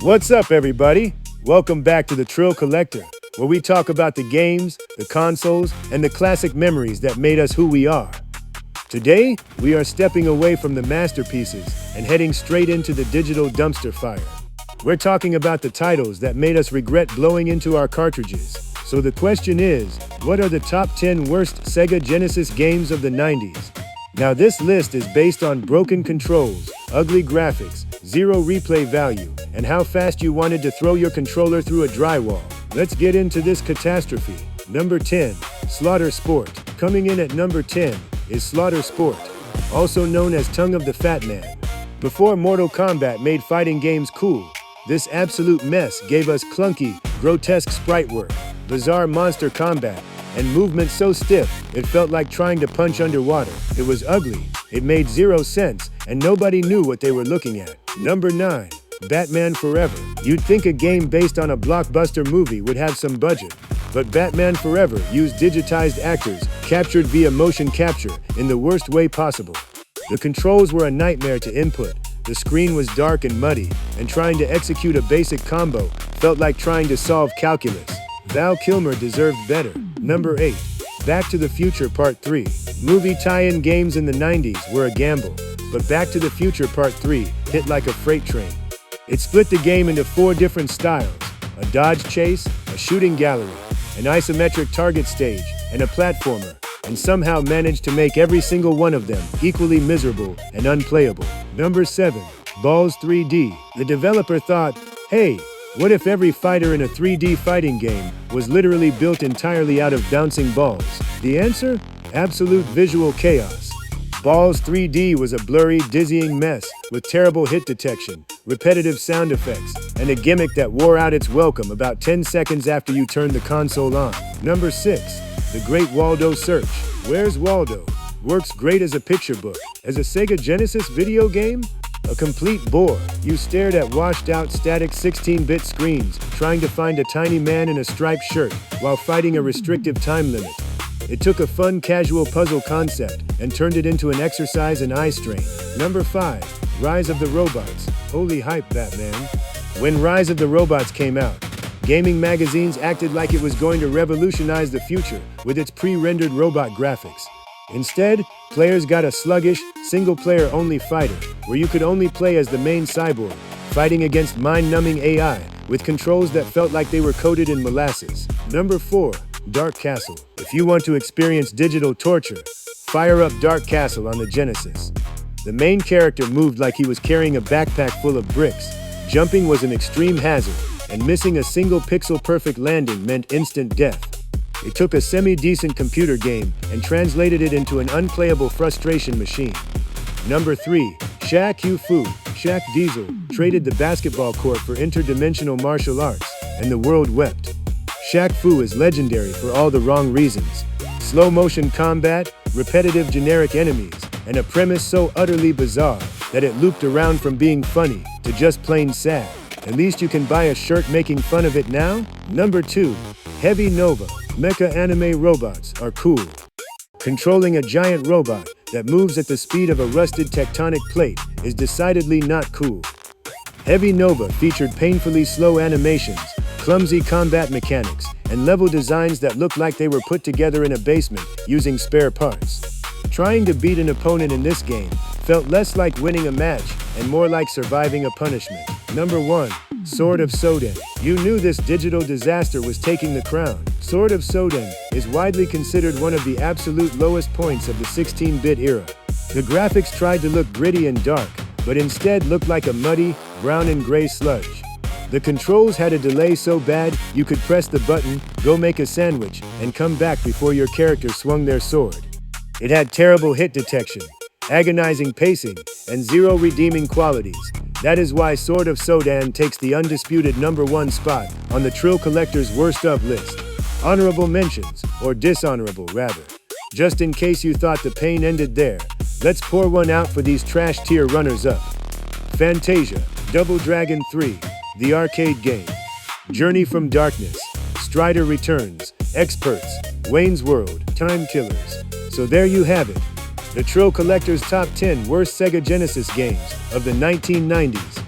What's up, everybody? Welcome back to the Trill Collector, where we talk about the games, the consoles, and the classic memories that made us who we are. Today, we are stepping away from the masterpieces and heading straight into the digital dumpster fire. We're talking about the titles that made us regret blowing into our cartridges. So the question is, what are the top 10 worst Sega Genesis games of the 90s? Now this list is based on broken controls, ugly graphics, zero replay value, and how fast you wanted to throw your controller through a drywall. Let's get into this catastrophe. Number 10, Slaughter Sport. Coming in at number 10 is Slaughter Sport, also known as Tongue of the Fat Man. Before Mortal Kombat made fighting games cool, this absolute mess gave us clunky, grotesque sprite work, bizarre monster combat, and movement so stiff, it felt like trying to punch underwater. It was ugly, it made zero sense, and nobody knew what they were looking at. Number 9, Batman Forever. You'd think a game based on a blockbuster movie would have some budget, but Batman Forever used digitized actors, captured via motion capture, in the worst way possible. The controls were a nightmare to input, the screen was dark and muddy, and trying to execute a basic combo felt like trying to solve calculus. Val Kilmer deserved better. Number 8, Back to the Future Part 3. Movie tie-in games in the 90s were a gamble, but Back to the Future Part 3 hit like a freight train. It split the game into 4 different styles: a dodge chase, a shooting gallery, an isometric target stage, and a platformer, and somehow managed to make every single one of them equally miserable and unplayable. Number 7, Balls 3D. The developer thought, hey, what if every fighter in a 3D fighting game was literally built entirely out of bouncing balls? The answer? Absolute visual chaos. Balls 3D was a blurry, dizzying mess with terrible hit detection, repetitive sound effects, and a gimmick that wore out its welcome about 10 seconds after you turned the console on. Number 6, The Great Waldo Search. Where's Waldo? Works great as a picture book. As a Sega Genesis video game? A complete bore. You stared at washed-out static 16-bit screens, trying to find a tiny man in a striped shirt while fighting a restrictive time limit. It took a fun, casual puzzle concept and turned it into an exercise in eye strain. Number 5, Rise of the Robots. Holy hype, Batman. When Rise of the Robots came out, gaming magazines acted like it was going to revolutionize the future with its pre-rendered robot graphics. Instead, players got a sluggish, single-player-only fighter, where you could only play as the main cyborg, fighting against mind-numbing AI, with controls that felt like they were coated in molasses. Number 4, Dark Castle. If you want to experience digital torture, fire up Dark Castle on the Genesis. The main character moved like he was carrying a backpack full of bricks, jumping was an extreme hazard, and missing a single pixel-perfect landing meant instant death. It took a semi-decent computer game and translated it into an unplayable frustration machine. Number 3, Shaq Fu. Shaq Diesel traded the basketball court for interdimensional martial arts, and the world wept. Shaq Fu is legendary for all the wrong reasons. Slow-motion combat, repetitive generic enemies, and a premise so utterly bizarre that it looped around from being funny to just plain sad. At least you can buy a shirt making fun of it now? Number 2, Heavy Nova. Mecha anime robots are cool. Controlling a giant robot that moves at the speed of a rusted tectonic plate is decidedly not cool. Heavy Nova featured painfully slow animations, clumsy combat mechanics, and level designs that looked like they were put together in a basement using spare parts. Trying to beat an opponent in this game felt less like winning a match and more like surviving a punishment. Number 1, Sword of Soden. You knew this digital disaster was taking the crown. Sword of Soden is widely considered one of the absolute lowest points of the 16-bit era. The graphics tried to look gritty and dark, but instead looked like a muddy, brown and gray sludge. The controls had a delay so bad you could press the button, go make a sandwich, and come back before your character swung their sword. It had terrible hit detection, agonizing pacing, and zero redeeming qualities. That is why Sword of Sodan takes the undisputed number 1 spot on the Trill Collector's worst of list. Honorable mentions, or dishonorable rather. Just in case you thought the pain ended there, let's pour one out for these trash tier runners-up. Fantasia, Double Dragon 3. the arcade game. Journey from Darkness, Strider Returns, Experts, Wayne's World, Time Killers. So there you have it. The Trill Collector's Top 10 Worst Sega Genesis Games of the 1990s.